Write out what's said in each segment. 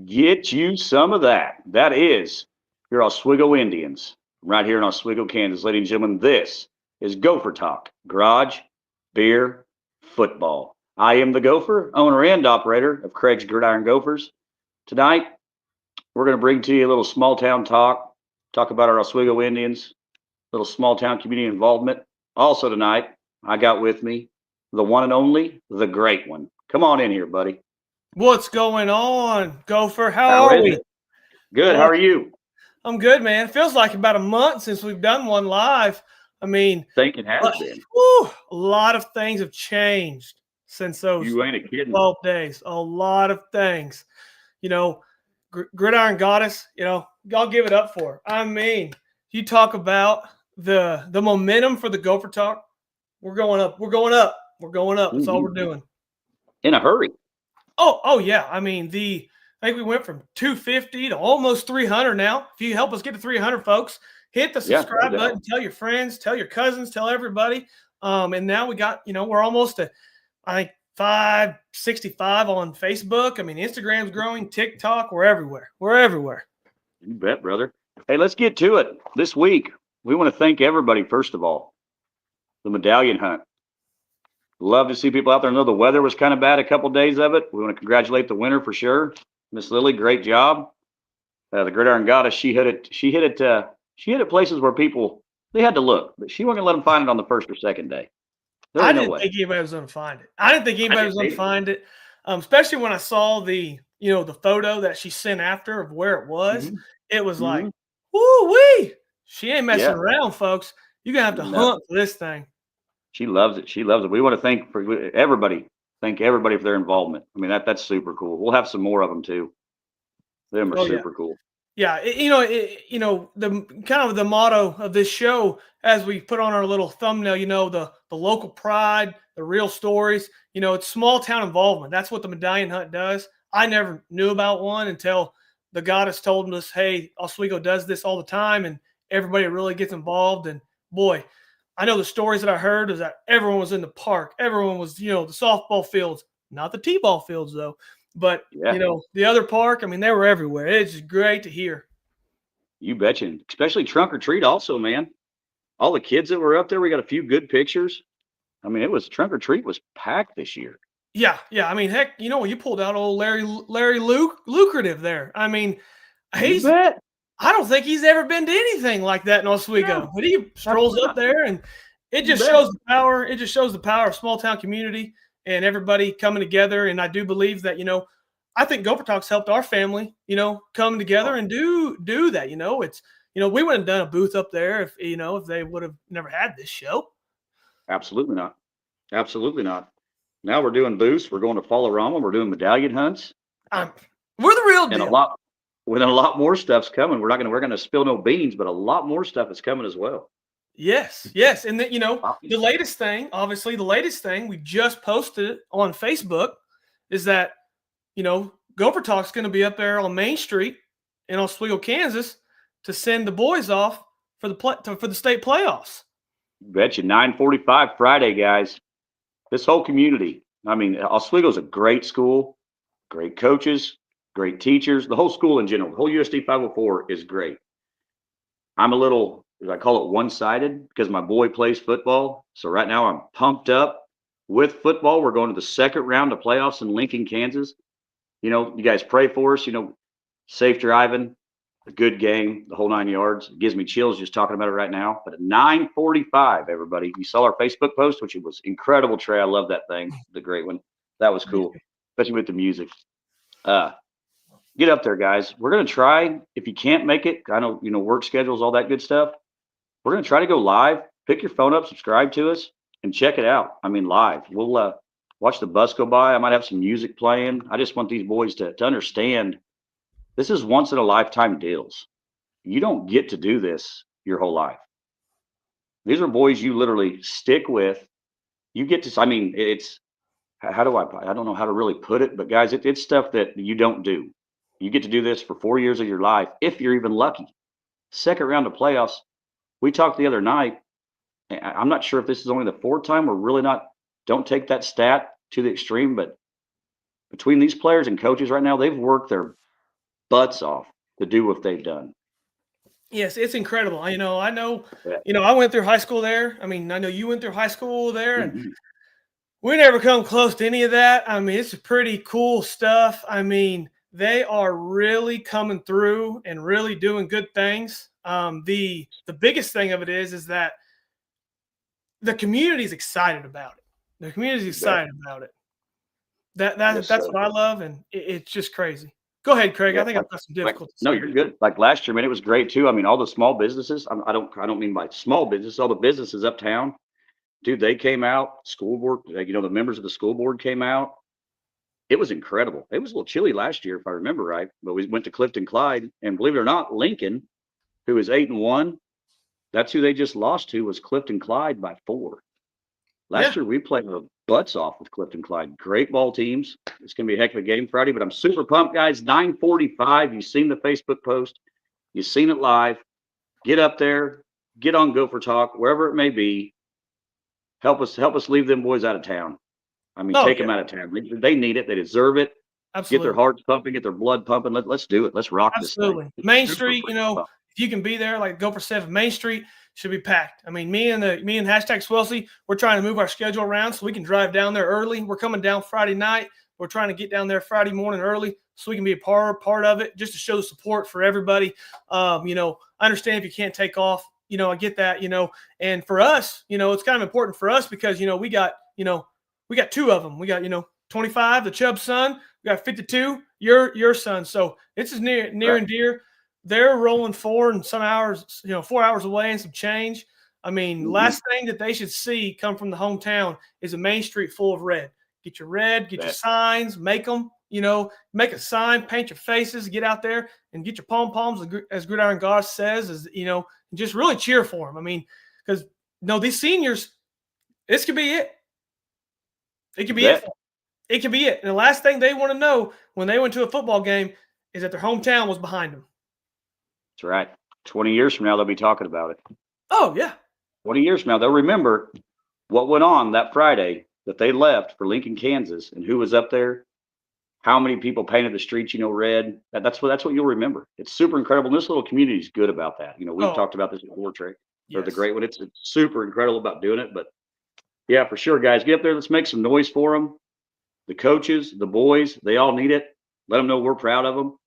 Get you some of that. That is your Oswego Indians, right here in Oswego, Kansas. Ladies and gentlemen, this is Gopher Talk, garage, beer, football. I am the Gopher, owner and operator of Craig's Gridiron Gophers. Tonight, we're going to bring to you a little small town talk about our Oswego Indians, little small town community involvement. Also tonight, I got with me the one and only, the great one. Come on in here, buddy. What's going on, Gopher? How How are is we? it? Good. How are you? I'm good, man. It feels like about a month since we've done one live. I mean, Think it has been. a lot of things have changed since those You ain't a kidding. 12 days. A lot of things. You know, Gridiron Goddess, I'll give it up for her. I mean, you talk about the momentum for the Gopher Talk. We're going up. We're going up. We're going up. That's all we're doing. In a hurry. Oh yeah. I mean, I think we went from 250 to almost 300 now. If you help us get to 300, folks, hit the subscribe button. Tell your friends, tell your cousins, tell everybody. And now we got, we're almost at, I think, 565 on Facebook. I mean, Instagram's growing, TikTok. We're everywhere. We're everywhere. You bet, brother. Hey, let's get to it. This week, we want to thank everybody, first of all. The Medallion Hunt. Love to see people out there. I know the weather was kind of bad a couple days of it. We want to congratulate the winner for sure. Miss Lily, great job. The Gridiron Goddess, she hit it places where people, they had to look, but she wasn't going to let them find it on the first or second day. I didn't think anybody was going to find it. I didn't think anybody was going to find it, especially when I saw the photo that she sent after of where it was. Mm-hmm. It was like, woo-wee. She ain't messing around, folks. You're going to have to hunt for this thing. She loves it. She loves it. We want to thank everybody for their involvement. I mean, that's super cool. We'll have some more of them too. Them are super cool. Yeah, the kind of the motto of this show, as we put on our little thumbnail, the local pride, the real stories. It's small town involvement. That's what the Medallion Hunt does. I never knew about one until the Goddess told us, hey, Oswego does this all the time, and everybody really gets involved. And boy, I know the stories that I heard is that everyone was in the park. Everyone was, the softball fields, not the t-ball fields though, but the other park. I mean, they were everywhere. It's just great to hear. You betcha. Especially trunk or treat also, man. All the kids that were up there, we got a few good pictures. I mean, trunk or treat was packed this year. Yeah. I mean, heck, you pulled out old Larry Lucrative there. I mean, I don't think he's ever been to anything like that in Oswego. But he strolls up there, and it just shows the power. It just shows the power of small town community and everybody coming together. And I do believe that, I think Gopher Talk's helped our family, come together and do that. It's, we wouldn't have done a booth up there if they would have never had this show. Absolutely not. Absolutely not. Now we're doing booths. We're going to Fallarama. We're doing medallion hunts. We're the real deal. And a lot more stuff's coming. We're going to spill no beans, but a lot more stuff is coming as well. Yes. And then, the latest thing we just posted it on Facebook is that, Gopher Talk's going to be up there on Main Street in Oswego, Kansas, to send the boys off for the state playoffs. Betcha. 9:45 Friday, guys. This whole community. I mean, Oswego's a great school, great coaches, great teachers. The whole school in general, the whole USD 504 is great. I'm a little, I call it one-sided because my boy plays football. So right now I'm pumped up with football. We're going to the second round of playoffs in Lincoln, Kansas. You guys pray for us, safe driving, a good game, the whole 9 yards. It gives me chills just talking about it right now. But at 9:45, everybody, you saw our Facebook post, which was incredible, Trey. I love that thing, the great one. That was cool, especially with the music. Get up there, guys. We're going to try, if you can't make it, I know, work schedules, all that good stuff. We're going to try to go live. Pick your phone up, subscribe to us, and check it out. I mean, live. We'll watch the bus go by. I might have some music playing. I just want these boys to understand this is once in a lifetime deals. You don't get to do this your whole life. These are boys you literally stick with. You get to, I mean, it's, I don't know how to really put it, but guys, it's stuff that you don't do. You get to do this for 4 years of your life, if you're even lucky. Second round of playoffs. We talked the other night. I'm not sure if this is only the fourth time. We're really not, don't take that stat to the extreme, but between these players and coaches right now, they've worked their butts off to do what they've done. Yes, it's incredible. I know, Yeah. I went through high school there. I mean, I know you went through high school there, and Mhm. we never come close to any of that. I mean, it's pretty cool stuff. I mean, they are really coming through and really doing good things. The biggest thing of it is that the community's excited about it. The community's You bet. excited about it. That's Sir. what I love, and it's just crazy. Go ahead, Craig. I Yeah, think I've got some difficulties no, here. you're good. Like last year, man, it was great too. I mean, all the small businesses. I don't mean by small business. All the businesses uptown, dude. They came out. School board. The members of the school board came out. It was incredible. It was a little chilly last year, if I remember right. But we went to Clifton Clyde, and believe it or not, Lincoln, who is 8-1, that's who they just lost to, was Clifton Clyde by 4. Yeah, Last year we played our butts off with Clifton Clyde. Great ball teams. It's gonna be a heck of a game Friday, but I'm super pumped, guys. 9:45. You've seen the Facebook post, you've seen it live. Get up there, get on Gopher Talk, wherever it may be. Help us leave them boys out of town. I mean, oh take yeah, them out of town. They need it. They deserve it. Get their absolutely. hearts pumping, get their blood pumping. Let's do it. Let's rock this thing. Absolutely. Main Super Street, freaking pumped. if you can be there, like Gopher 7, Main Street should be packed. I mean, me and hashtag Swelsey, we're trying to move our schedule around so we can drive down there early. We're coming down Friday night. We're trying to get down there Friday morning early so we can be a part of it, just to show the support for everybody. I understand if you can't take off. I get that. And for us, it's kind of important for us because we got 2 of them. We got 25, the Chubb son. We got 52, your son. So it's as near Right. and dear. They're rolling 4 and some hours, 4 hours away and some change. I mean, Mhm. last thing that they should see come from the hometown is a Main Street full of red. Get your red, get your Bet. signs, make them, make a sign, paint your faces, get out there and get your pom-poms, as Gridiron God says, and just really cheer for them. I mean, because, these seniors, this could be it. It could be it. Bet. It could be it. And the last thing they want to know when they went to a football game is that their hometown was behind them. That's right. 20 years from now, they'll be talking about it. Oh, yeah. 20 years from now, they'll remember what went on that Friday that they left for Lincoln, Kansas, and who was up there, how many people painted the streets, red. That's what you'll remember. It's super incredible. And this little community is good about that. We've Oh, talked about this before, Trey. They're the yes. great one. It's super incredible about doing it. But yeah, for sure, guys, get up there. Let's make some noise for them. The coaches, the boys, they all need it. Let them know we're proud of them.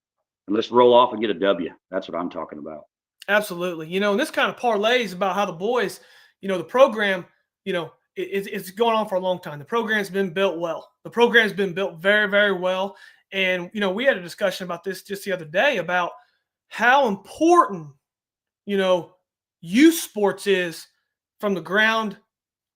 And let's roll off and get a W. That's what I'm talking about. Absolutely. And this kind of parlays about how the boys, the program, it's going on for a long time. The program's been built well. The program's been built very, very well. And, we had a discussion about this just the other day about how important, youth sports is from the ground,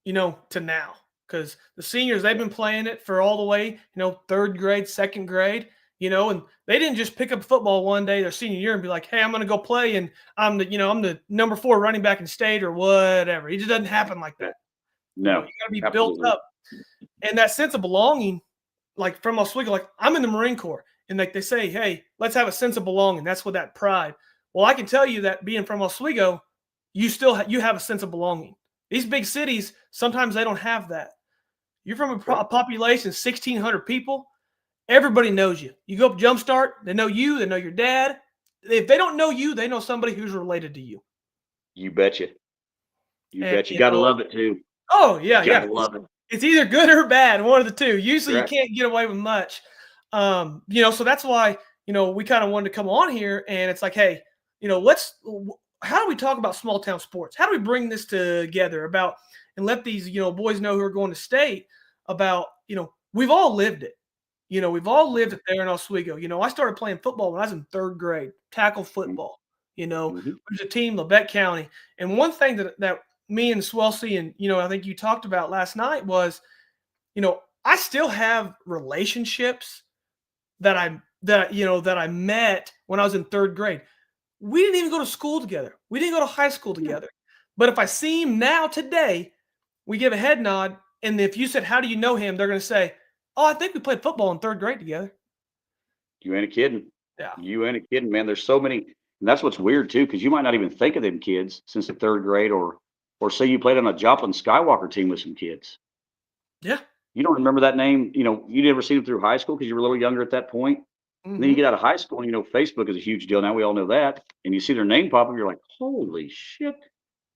to now. Because the seniors, they've been playing it for all the way, 3rd grade, 2nd grade, and they didn't just pick up football one day their senior year and be like, hey, I'm going to go play and I'm the number 4 running back in state or whatever. It just doesn't happen like that. No, You got to be absolutely. built up. And that sense of belonging, like from Oswego, like I'm in the Marine Corps and like they say, hey, let's have a sense of belonging. That's what that pride. Well, I can tell you that being from Oswego, you still you have a sense of belonging. These big cities, sometimes they don't have that. You're from a population of 1,600 people. Everybody knows you. You go up Jumpstart, they know you, they know your dad. If they don't know you, they know somebody who's related to you. You betcha. You And, bet. You got to love it too. Oh, yeah, You gotta love it. It's either good or bad, one of the two. Usually Right. you can't get away with much. So that's why, we kind of wanted to come on here and it's like, hey, how do we talk about small town sports? How do we bring this together and let these, boys know who are going to state about, we've all lived it. We've all lived it there in Oswego. I started playing football when I was in 3rd grade, tackle football. Mhm. There's a team, Labette County. And one thing that me and Swelsey and, I think you talked about last night was, I still have relationships that I met when I was in 3rd grade. We didn't even go to school together. We didn't go to high school together. But if I see him now today, we give a head nod. And if you said, how do you know him? They're going to say, oh, I think we played football in 3rd grade together. You ain't a kidding. Yeah. You ain't a kidding, man. There's so many, and that's what's weird too, because you might not even think of them kids since the 3rd grade, or say you played on a Joplin Skywalker team with some kids. Yeah. You don't remember that name. You never seen them through high school because you were a little younger at that point. And then you get out of high school and, Facebook is a huge deal. Now we all know that. And you see their name pop up, you're like, holy shit.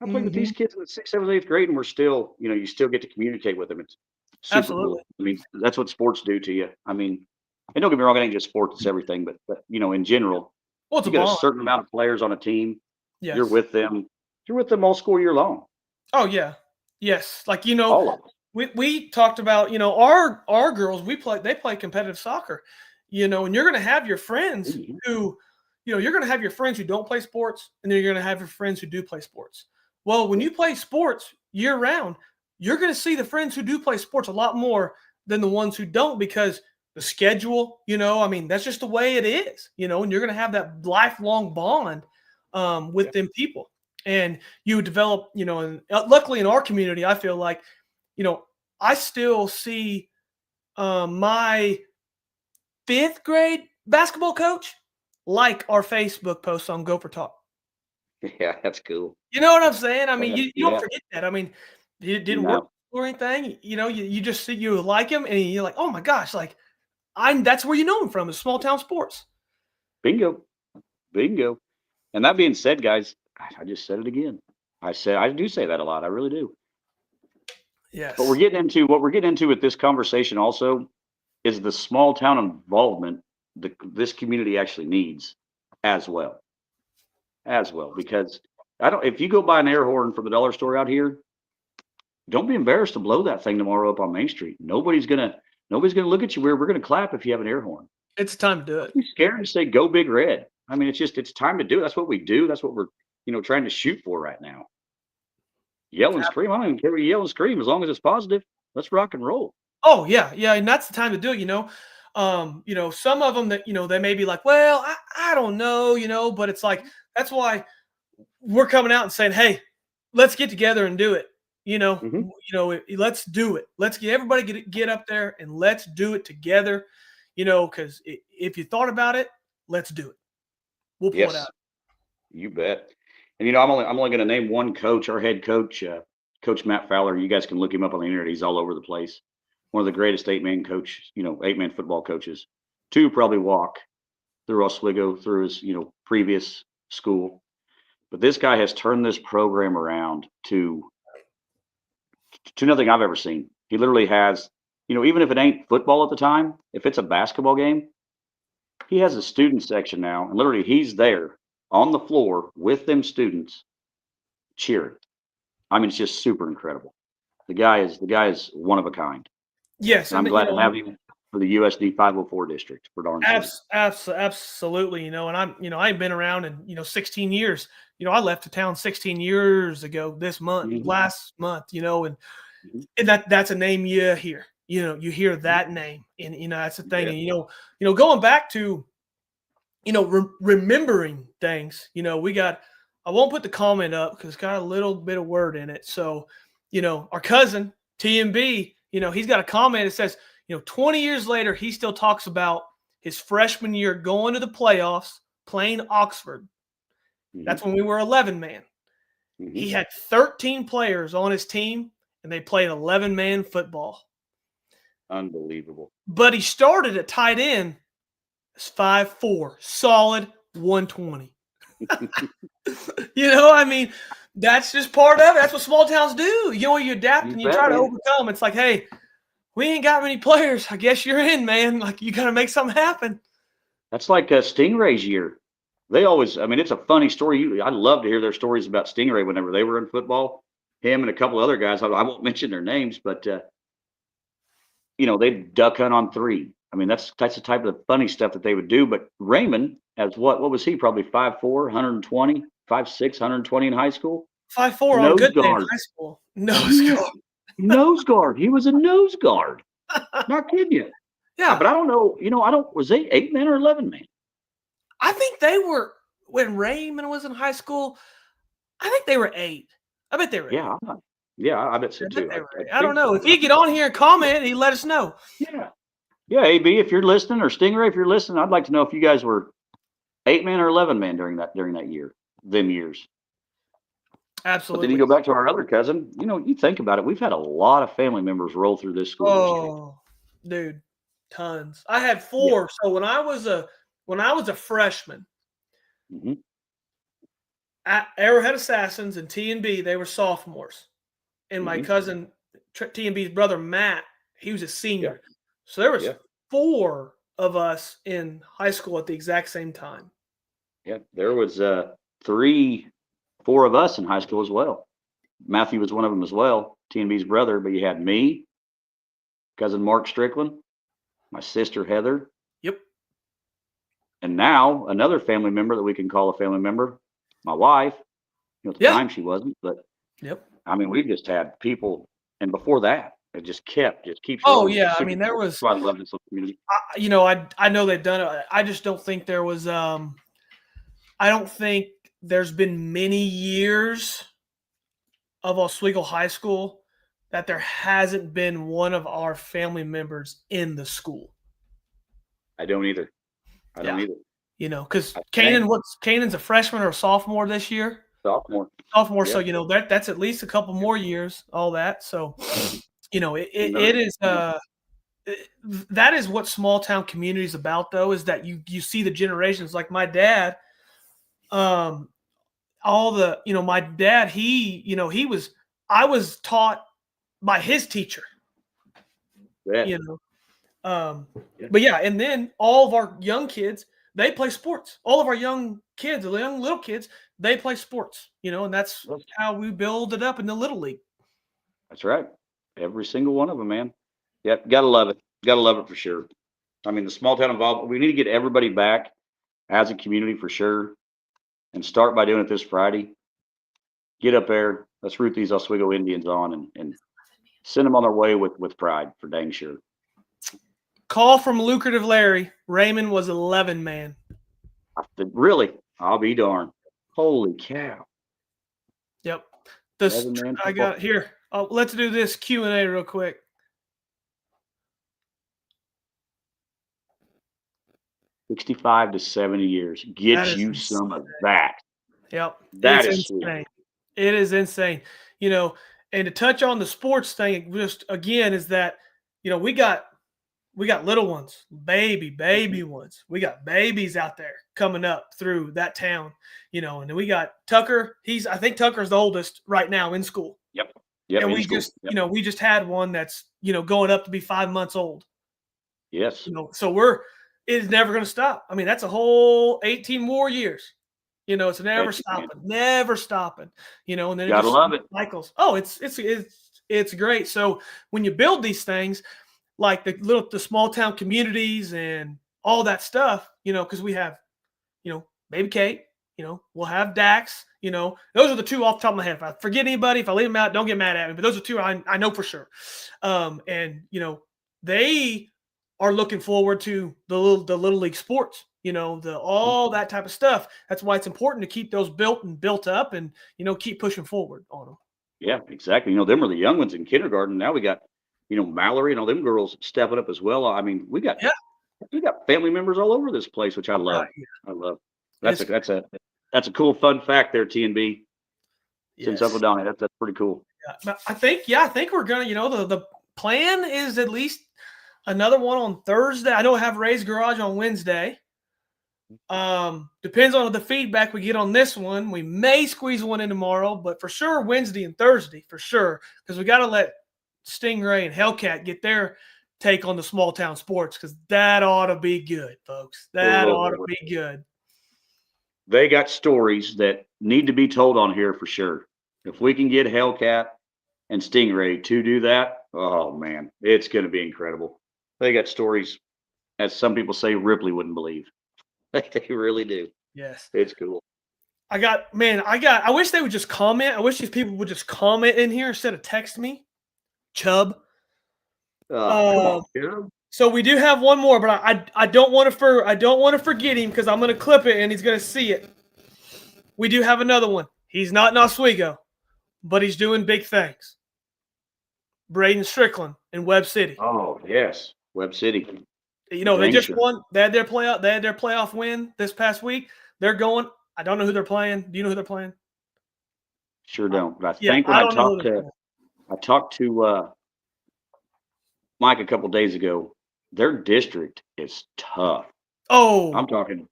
I played with these kids in the 6th, 7th, 8th grade, and we're still, you still get to communicate with them. It's super Absolutely. cool. I mean, that's what sports do to you. I mean, and don't get me wrong, it ain't just sports, it's everything. But in general, Well, it's you a get a bond. certain amount of players on a team. You're Yes. with them. You're with them all school year long. Oh yeah. Yes. Like, All of them. we talked about, our girls, they play competitive soccer, and you're gonna have your friends who, you're gonna have your friends who don't play sports, and then you're gonna have your friends who do play sports. Well, when you play sports year round, you're gonna see the friends who do play sports a lot more than the ones who don't, because the schedule, that's just the way it is, and you're gonna have that lifelong bond with them people. And you develop, and luckily in our community, I feel like, I still see my 5th grade basketball coach like our Facebook posts on Gopher Talk. Yeah, that's cool. You know what I'm saying? I mean, you Yeah. don't forget that. I mean, it didn't work or anything. You just see you like him, and you're like, oh my gosh, like that's where you know him from, is small town sports. Bingo. And that being said, guys, I just said it again. I do say that a lot. I really do. Yes. But what we're getting into with this conversation also is the small town involvement that this community actually needs as well. Because if you go buy an air horn from the dollar store out here, don't be embarrassed to blow that thing tomorrow up on Main Street. Nobody's gonna look at you weird. We're gonna clap if you have an air horn. It's time to do it. Don't be scared to say go big red. I mean, it's time to do it. That's what we do. That's what we're trying to shoot for right now. Yell and scream. I don't even care what you yell and scream as long as it's positive. Let's rock and roll. Oh yeah, and that's the time to do it. Some of them that they may be like, well, I don't know, but it's like, that's why we're coming out and saying, hey, let's get together and do it. Let's do it. Let's get everybody get up there and let's do it together. Because if you thought about it, let's do it. We'll pull it out. You bet. And I'm only going to name one coach, our head coach, Coach Matt Fowler. You guys can look him up on the internet. He's all over the place. One of the greatest 8-man coaches, 8-man football coaches. 2 probably walk through Oswego, through his, previous school. But this guy has turned this program around to nothing I've ever seen. He literally has, even if it ain't football at the time, if it's a basketball game, he has a student section now, and literally he's there on the floor with them students cheering. I mean, it's just super incredible. The guy is one of a kind. Yes, and I'm glad to have him for the USD 504 district for darn sure. Absolutely. And I've been around in 16 years. I left the town 16 years ago this month, last month. And that's a name you hear. You hear that name, and that's the thing. Yeah. And going back to remembering things. We got. I won't put the comment up because it's got a little bit of word in it. So, our cousin TMB, he's got a comment that says, 20 years later, he still talks about his freshman year going to the playoffs, playing Oxford. That's when we were 11-man. He had 13 players on his team, and they played 11-man football. Unbelievable. But he started at tight end as 5'4", solid 120. That's just part of it. That's what small towns do. You adapt and you try to overcome. It's like, hey, we ain't got many players. I guess you're in, man. Like, you got to make something happen. That's like Stingray's year. They always, it's a funny story. I love to hear their stories about Stingray whenever they were in football. Him and a couple other guys, I won't mention their names, but, they'd duck hunt on 3. That's the type of funny stuff that they would do. But Raymond, as what was he? Probably 5'4", 120, 5'6", 120 in high school. 5'4" on a good day in high school. Nose guard. Nose guard. He was a nose guard. Not kidding you. Yeah. But I don't know. Was they 8-man or 11-man? I think they were, when Raymond was in high school, I think they were 8. I bet they were 8. Yeah, I bet so too. I don't know. If you get on here and comment, he let us know. Yeah, AB, if you're listening, or Stingray, if you're listening, I'd like to know if you guys were 8-man or 11-man during that year, them years. Absolutely. But then you go back to our other cousin. You think about it. We've had a lot of family members roll through this school. Oh, dude. Tons. I had 4. So when I was a freshman, Mm-hmm. at Arrowhead Assassins and T&B, they were sophomores. And my Mm-hmm. cousin, T&B's brother, Matt, he was a senior. Yeah. So there was Yeah. 4 of us in high school at the exact same time. Yeah. There was 4 of us in high school as well. Matthew was one of them as well, T&B's brother. But you had me, cousin Mark Strickland, my sister Heather, Yep. and now another family member that we can call a family member, my wife. At the Yeah. time she wasn't, but Yep. I mean, we just had people, and before that, it just keeps Oh, rolling. yeah. I Super mean, there cool. was That's why I love this little community. I know they've done it. I just don't think there was I don't think there's been many years of Oswego High School that there hasn't been one of our family members in the school. I don't either. I don't Yeah. either. Because I think Kanan's a freshman or a sophomore this year. sophomore. Sophomore, Yeah. so that's at least a couple more years, all that. So, it is that is what small town community is about, though, is that you see the generations. Like my dad, my dad, I was taught by his teacher, Yeah. But yeah, and then all of our young kids, they play sports. All of our young kids, the young little kids, they play sports, and that's how we build it up in the Little League. That's right. Every single one of them, man. Yep. Gotta love it. Gotta love it for sure. I mean, the small town involvement, we need to get everybody back as a community for sure, and start by doing it this Friday. Get up there. Let's root these Oswego Indians on and send them on their way with pride for dang sure. Call from Lucrative Larry. Raymond was 11 man. Really? I'll be darned. Holy cow. Yep. I got here. Let's do this Q&A real quick. $65 to $70 years. Get you some of that. Yep. That is insane. sweet. It is insane. And to touch on the sports thing, just again, is that, we got little ones, baby ones. We got babies out there coming up through that town, and then we got Tucker. I think Tucker's the oldest right now in school. Yep. And we just had one that's, going up to be 5 months old. Yes. So it's never going to stop. I mean, that's a whole 18 more years. It's never stopping, and then gotta love it. Cycles. Oh, it's great. So when you build these things, like the small town communities and all that stuff, because we have, Baby Kate, we'll have Dax, those are the 2 off the top of my head. If I forget anybody, if I leave them out, don't get mad at me, but those are 2 I know for sure. And they are looking forward to the little league sports, all that type of stuff. That's why it's important to keep those built up and, keep pushing forward on them. Yeah, exactly. Them are the young ones in kindergarten. Now we got, Mallory and all them girls stepping up as well. I mean, we got family members all over this place, which I love. I love. That's a cool fun fact there, T&B. Since Uncle Donnie, that's pretty cool. Yeah, but I think we're gonna, the plan is at least another one on Thursday. I know I have Ray's Garage on Wednesday. Depends on the feedback we get on this one. We may squeeze one in tomorrow, but for sure Wednesday and Thursday for sure, because we got to let Stingray and Hellcat get their take on the small town sports, because that ought to be good, folks. That ought to be good. They got stories that need to be told on here for sure. If we can get Hellcat and Stingray to do that, oh man, it's going to be incredible. They got stories, as some people say, Ripley wouldn't believe. They really do. Yes. It's cool. I wish they would just comment. I wish these people would just comment in here instead of text me. Chub. Come on, Chub. So we do have one more, but I don't want to forget him, because I'm going to clip it and he's going to see it. We do have another one. He's not in Oswego, but he's doing big things. Braden Strickland in Webb City. Oh yes, Webb City. They just won. They had their playoff win this past week. They're going. I don't know who they're playing. Do you know who they're playing? Sure don't. But I think when I talked to Mike a couple days ago, their district is tough. Oh, I'm talking.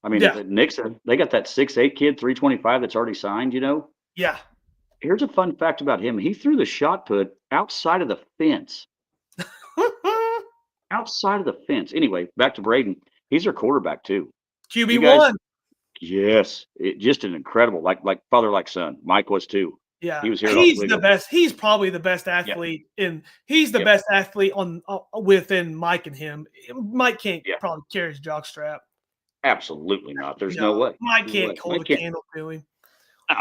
I mean, yeah, Nixon, they got that 6'8" kid, 325 that's already signed. yeah. Here's a fun fact about him. He threw the shot put outside of the fence. Outside of the fence. Anyway, back to Braden. He's their quarterback too. You guys, QB1. yes, just an incredible, like father, like son. Mike was too. Yeah, He was here at he's the Oswego. best. He's probably the best Yeah, athlete he's the yep, best athlete on within Mike and him. Mike can't yeah. probably carry his jock strap. Absolutely not. There's No, no way. Mike No can't way. hold Mike a can't. candle to him.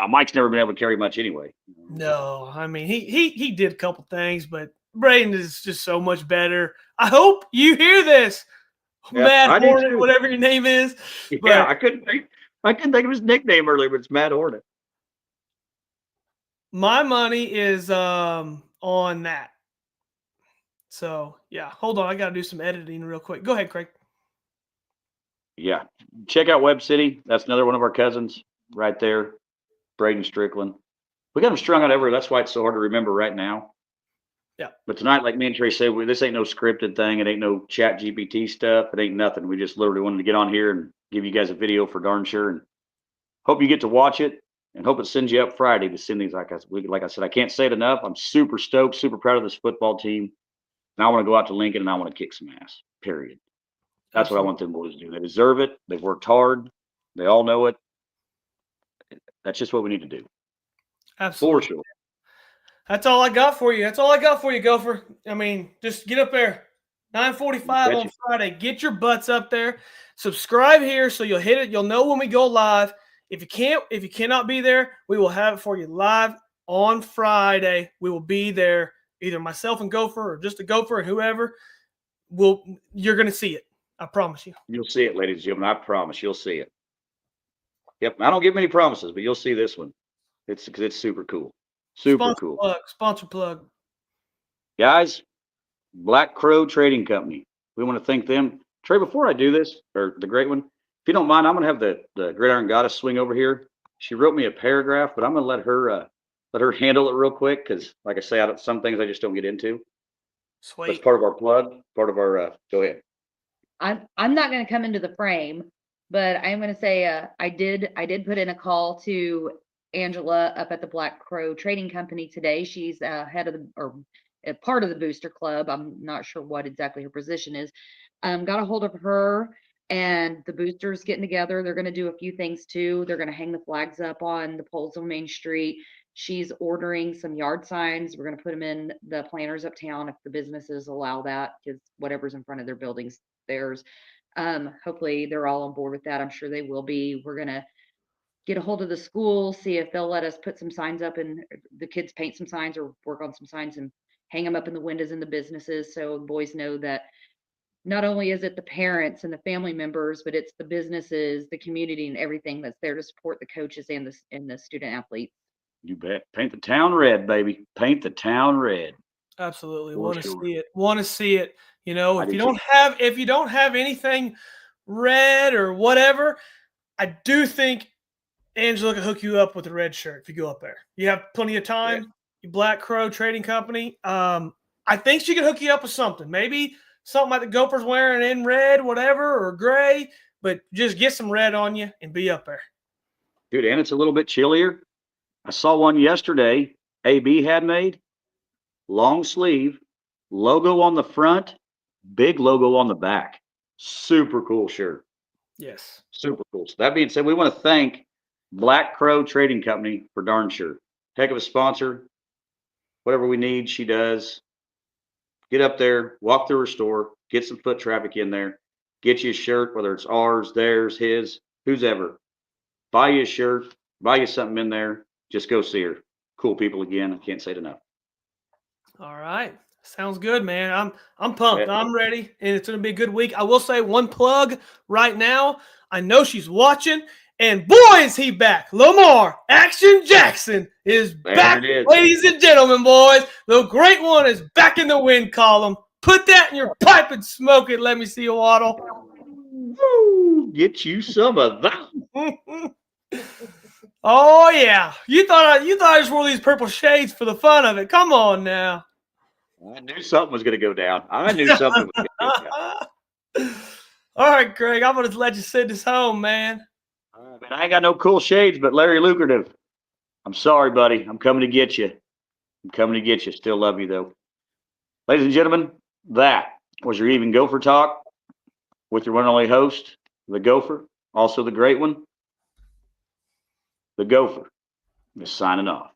Mike's never been able to carry much anyway. No, I mean he did a couple things, but Braden is just so much better. I hope you hear this, Yeah, Matt I do Hornet, too. whatever your name is. Yeah, But I couldn't think of his nickname earlier, but it's Matt Hornet. my money is on that. So yeah, hold on, I gotta do some editing real quick. Go ahead, Craig. Yeah, check out Web City. That's another one of our cousins right there, Braden Strickland. We got them strung out everywhere. That's why it's so hard to remember right now. Yeah. But tonight, like me and Trey said, this ain't no scripted thing. It ain't no chat GPT stuff. It ain't nothing. We just literally wanted to get on here and give you guys a video for darn sure. And hope you get to watch it and hope it sends you up Friday to send these. Like I said, I can't say it enough. I'm super stoked, super proud of this football team. And I want to go out to Lincoln and I want to kick some ass, period. That's what I Absolutely. want them boys to do. They deserve it. They've worked hard. They all know it. That's just what we need to do. Absolutely. For sure. That's all I got for you. That's all I got for you, Gopher. I mean, just get up there. 9:45 on Friday. Get your butts up there. Subscribe here so you'll hit it. You'll know when we go live. If you cannot be there, we will have it for you live on Friday. We will be there, either myself and Gopher or just a Gopher and whoever. You're gonna see it. I promise you. You'll see it, ladies and gentlemen. I promise you'll see it. Yep. I don't give many promises, but you'll see this one. It's super cool. Super Sponsor cool. plug. Sponsor plug. Guys, Black Crow Trading Company. We want to thank them. Trey, before I do this, or the great one, if you don't mind, I'm going to have the Gridiron Goddess swing over here. She wrote me a paragraph, but I'm going to let her handle it real quick because, like I say, some things I just don't get into. Sweet. That's part of our plug, part of our, go ahead. I'm not going to come into the frame, but I'm going to say I did put in a call to Angela up at the Black Crow Trading Company today. She's head of a part of the Booster Club. I'm not sure what exactly her position is. Got a hold of her and the boosters getting together. They're going to do a few things too. They're going to hang the flags up on the poles on Main Street. She's ordering some yard signs. We're going to put them in the planters uptown if the businesses allow that, because whatever's in front of their buildings, theirs. Hopefully they're all on board with that. I'm sure they will be. We're going to get a hold of the school, see if they'll let us put some signs up and the kids paint some signs or work on some signs and hang them up in the windows in the businesses so boys know that not only is it the parents and the family members, but it's the businesses, the community, and everything that's there to support the coaches and the student athletes. You bet. Paint the town red, baby. Paint the town red. Absolutely. For Want to sure. see it. Want to see it. You know, I if do you too. don't have anything red or whatever, I do think Angela can hook you up with a red shirt if you go up there. You have plenty of time. Yeah. You Black Crow Trading Company. I think she can hook you up with something. Maybe something like the Gophers wearing in red, whatever, or gray. But just get some red on you and be up there. Dude, and it's a little bit chillier. I saw one yesterday. AB had made long sleeve, logo on the front, big logo on the back. Super cool shirt. Yes. Super cool. So that being said, we want to thank Black Crow Trading Company for darn sure. Heck of a sponsor. Whatever we need, she does. Get up there, walk through her store, get some foot traffic in there, get you a shirt, whether it's ours, theirs, his, whose ever. Buy you a shirt, buy you something in there. Just go see her. Cool people again. I can't say it enough. All right. Sounds good, man. I'm pumped. Yeah. I'm ready, and it's going to be a good week. I will say one plug right now. I know she's watching, and boy, is he back. Lamar Action Jackson is back, ladies and gentlemen, boys. The great one is back in the win column. Put that in your pipe and smoke it. Let me see you waddle. Woo, get you some of that. Oh yeah, you thought I just wore these purple shades for the fun of it. Come on now. I knew something was going to go down. I knew something was going to go down. All right, Greg, I'm going to let you send this home, man. All right, man, I ain't got no cool shades, but Larry Lucrative. I'm sorry, buddy. I'm coming to get you. I'm coming to get you. Still love you, though. Ladies and gentlemen, that was your Even Gopher Talk with your one and only host, the Gopher, also the great one, the Gopher, is signing off.